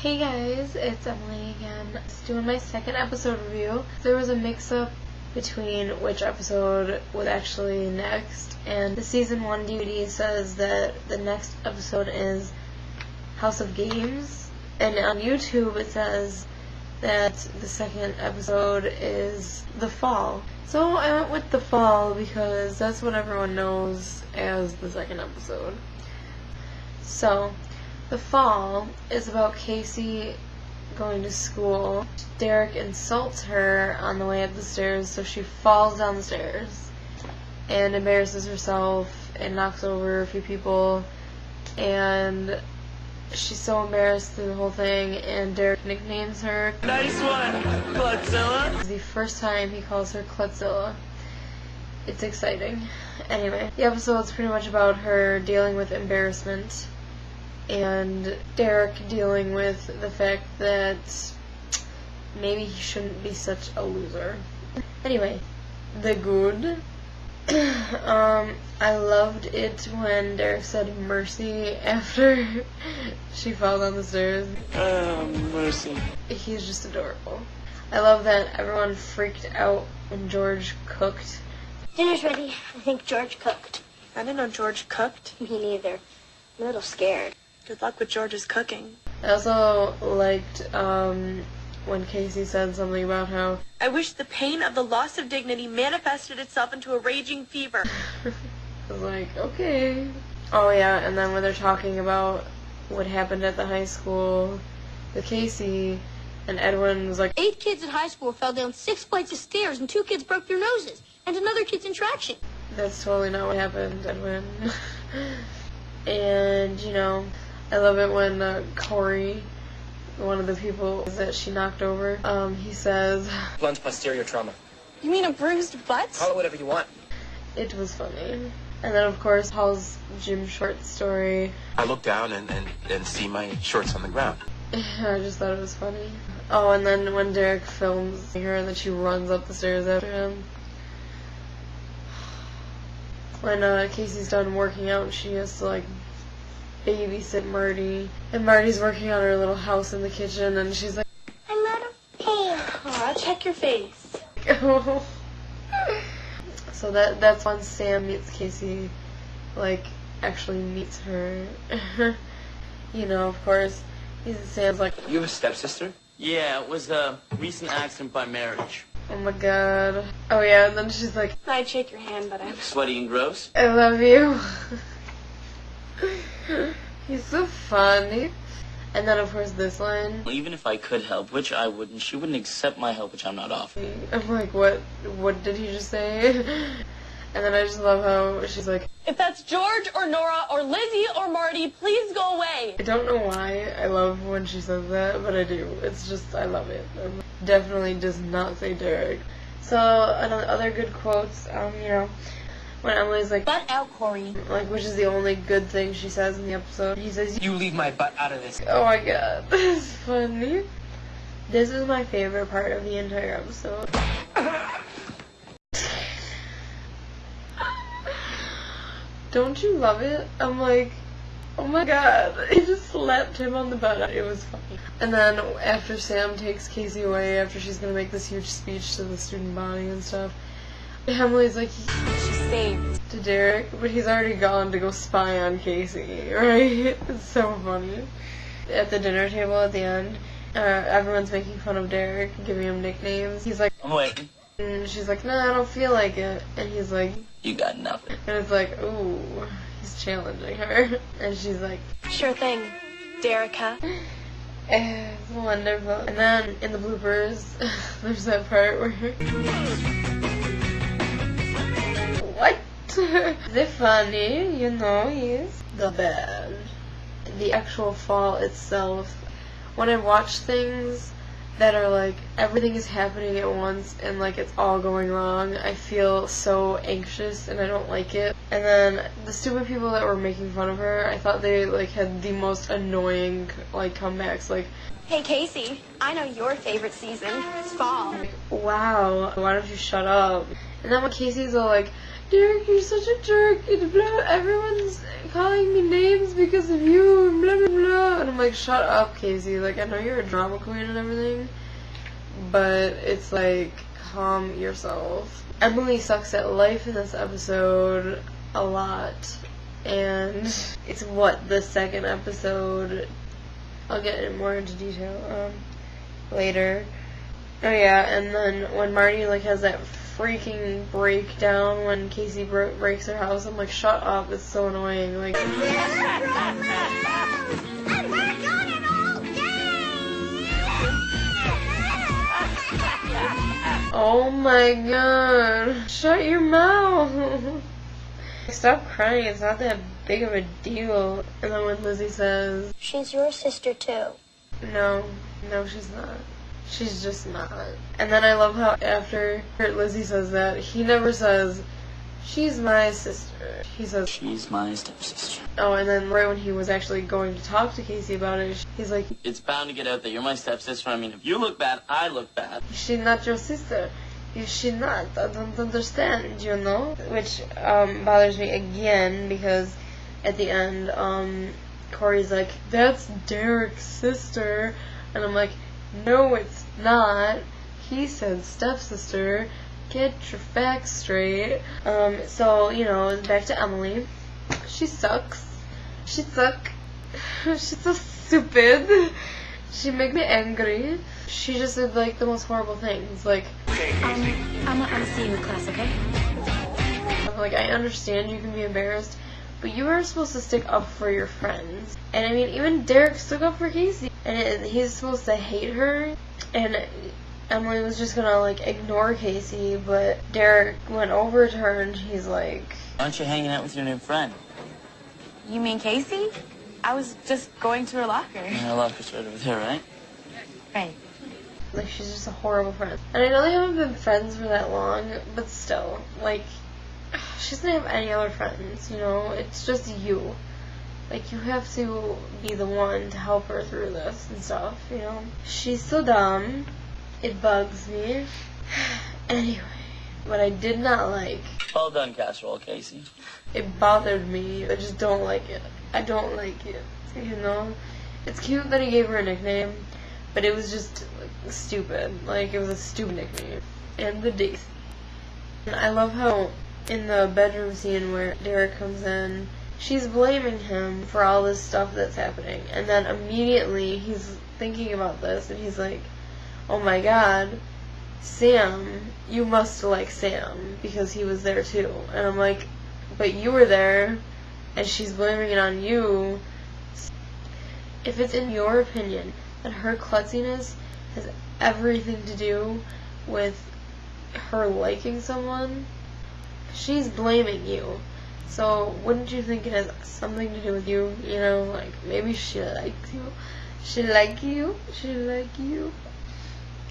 Hey guys, it's Emily again. Just doing my second episode review. There was a mix-up between which episode was actually next, and the season 1 DVD says that the next episode is House of Games, and on YouTube it says that the second episode is The Fall. So I went with The Fall because that's what everyone knows as the second episode. So The Fall is about Casey going to school. Derek insults her on the way up the stairs, so she falls down the stairs and embarrasses herself and knocks over a few people, and she's so embarrassed through the whole thing, and Derek nicknames her Nice one, Klutzilla. It's the first time he calls her Klutzilla. It's exciting. Anyway, the episode's pretty much about her dealing with embarrassment and Derek dealing with the fact that maybe he shouldn't be such a loser. Anyway, the good. I loved it when Derek said mercy after she fell down the stairs. Mercy. He's just adorable. I love that everyone freaked out when George cooked. Dinner's ready. I think George cooked. I didn't know George cooked. Me neither. I'm a little scared. Good luck with George's cooking. I also liked when Casey said something about how I wish the pain of the loss of dignity manifested itself into a raging fever. I was like, okay. Oh yeah, and then when they're talking about what happened at the high school with Casey, and Edwin was like, 8 kids at high school fell down 6 flights of stairs and 2 kids broke their noses. And another kid's in traction. that's totally not what happened, Edwin. And, you know, I love it when Corey, one of the people that she knocked over, he says, Blunt posterior trauma. You mean a bruised butt? Call it whatever you want. it was funny. And then, of course, Paul's gym short story. I look down and see my shorts on the ground. I just thought it was funny. Oh, and then when Derek films her and then she runs up the stairs after him. When Casey's done working out, she has to, like, babysit Marty. And Marty's working on her little house in the kitchen, and she's like, I'm out of pain. Aw, check your face. oh. So that's when Sam meets Casey, like, actually meets her. You know, of course. Sam's like, You have a stepsister? Yeah, it was a recent accident by marriage. oh my god. Oh yeah, and then she's like, I'd shake your hand, but I'm... Sweaty and gross. I love you. He's so funny. And then, of course, this line. Even if I could help, which I wouldn't, she wouldn't accept my help, which I'm not offering. I'm like, what did he just say? And then I just love how she's like, If that's George or Nora or Lizzie or Marty, please go away. I don't know why I love when she says that, but I do. It's just, I love it. Definitely does not say Derek. So, other good quotes, you know, when Emily's like, Butt out, Corey. like, which is the only good thing she says in the episode. He says, You leave my butt out of this. oh my god, this is funny. This is my favorite part of the entire episode. Don't you love it? I'm like, oh my god, he just slapped him on the butt. It was funny. And then after Sam takes Casey away, after she's gonna make this huge speech to the student body and stuff, Emily's like, She's saved. to Derek, but he's already gone to go spy on Casey, right? It's so funny. At the dinner table at the end, everyone's making fun of Derek, giving him nicknames. He's like, I'm waiting. and she's like, no, I don't feel like it. And he's like, You got nothing. and it's like, ooh, he's challenging her. And she's like, Sure thing, Derica. it's wonderful. And then in the bloopers, there's that part where what? They're funny, you know, he's the bad. The actual fall itself, when I watch things that are like everything is happening at once and like it's all going wrong, I feel so anxious and I don't like it. And then the stupid people that were making fun of her, I thought they like had the most annoying like comebacks, like, Hey, Casey. I know your favorite season. It's fall. wow, why don't you shut up? And then when Casey's all like, Derek, you're such a jerk, and blah, everyone's calling me names because of you, and blah, blah, blah. And I'm like, shut up, Casey. Like, I know you're a drama queen and everything, but it's like, calm yourself. Emily sucks at life in this episode a lot, and it's the second episode. I'll get more into detail later. Oh yeah, and then when Marty like has that freaking breakdown when Casey breaks her house, I'm like, shut up, it's so annoying. Like, oh my god, shut your mouth. Stop crying, it's not that big of a deal. And then when Lizzie says, She's your sister, too. no, she's not. She's just not. And then I love how after Lizzie says that, he never says, she's my sister. He says, She's my stepsister. oh, and then right when he was actually going to talk to Casey about it, he's like, It's bound to get out that you're my stepsister. I mean, if you look bad, I look bad. she's not your sister. She's not. I don't understand, you know? Which bothers me again, because at the end, Corey's like, that's Derek's sister. And I'm like, no, it's not. He said stepsister. Get your facts straight. So, you know, back to Emily. She sucks. She's so stupid. She make me angry. She just did, like, the most horrible things. Like, I'm gonna see you in class, okay? like, I understand you can be embarrassed, but you are supposed to stick up for your friends. And I mean, even Derek stuck up for Casey. And he's supposed to hate her. And Emily was just gonna, like, ignore Casey, but Derek went over to her and he's like, Aren't you hanging out with your new friend? You mean Casey? I was just going to her locker. Her locker's right over there, right? Right. like, she's just a horrible friend. And I know they haven't been friends for that long, but still, like, she doesn't have any other friends, you know? It's just you. Like, you have to be the one to help her through this and stuff, you know? She's so dumb. It bugs me. Anyway, what I did not like, Well done, casserole, Casey. it bothered me. I just don't like it. I don't like it, you know? It's cute that he gave her a nickname, but it was just, like, stupid. Like, it was a stupid nickname. And the Daisy. And I love how in the bedroom scene where Derek comes in, she's blaming him for all this stuff that's happening. And then immediately he's thinking about this and he's like, oh my god, Sam, you must like Sam because he was there too. And I'm like, but you were there and she's blaming it on you. If it's in your opinion that her klutziness has everything to do with her liking someone, she's blaming you. So wouldn't you think it has something to do with you? You know, like, maybe she likes you. She like you. She like you.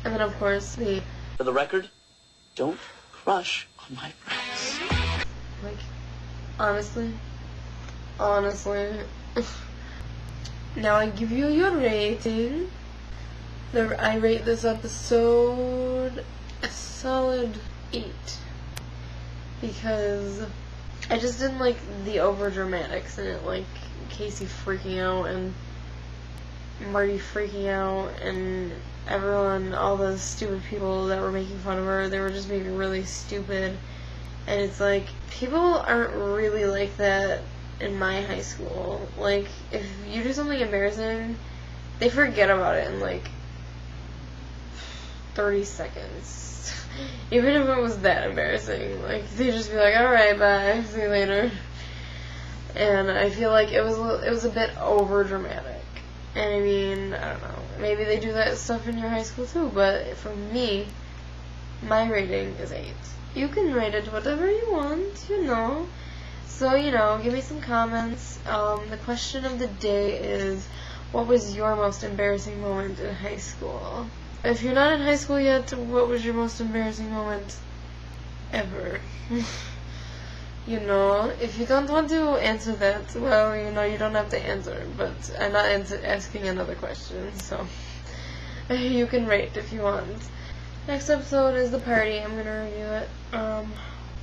And then of course For the record, don't crush on my friends. like, honestly. Now I give you your rating. I rate this episode a solid 8. Because I just didn't like the over dramatics in it, like Casey freaking out and Marty freaking out and everyone, all those stupid people that were making fun of her, they were just being really stupid. And it's like, people aren't really like that in my high school. Like, if you do something embarrassing, they forget about it in like 30 seconds. Even if it was that embarrassing. Like, they just be like, alright, bye, see you later. And I feel like it was a bit over dramatic. And I mean, I don't know, maybe they do that stuff in your high school too, but for me, my rating is 8. You can rate it whatever you want, you know. So, you know, give me some comments. The question of the day is, what was your most embarrassing moment in high school? If you're not in high school yet, what was your most embarrassing moment ever? You know, if you don't want to answer that, well, you know, you don't have to answer, but I'm not asking another question, so you can rate if you want. Next episode is the party. I'm gonna review it.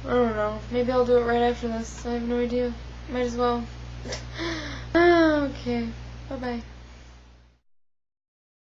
I don't know. Maybe I'll do it right after this. I have no idea. Might as well. Okay. Bye-bye.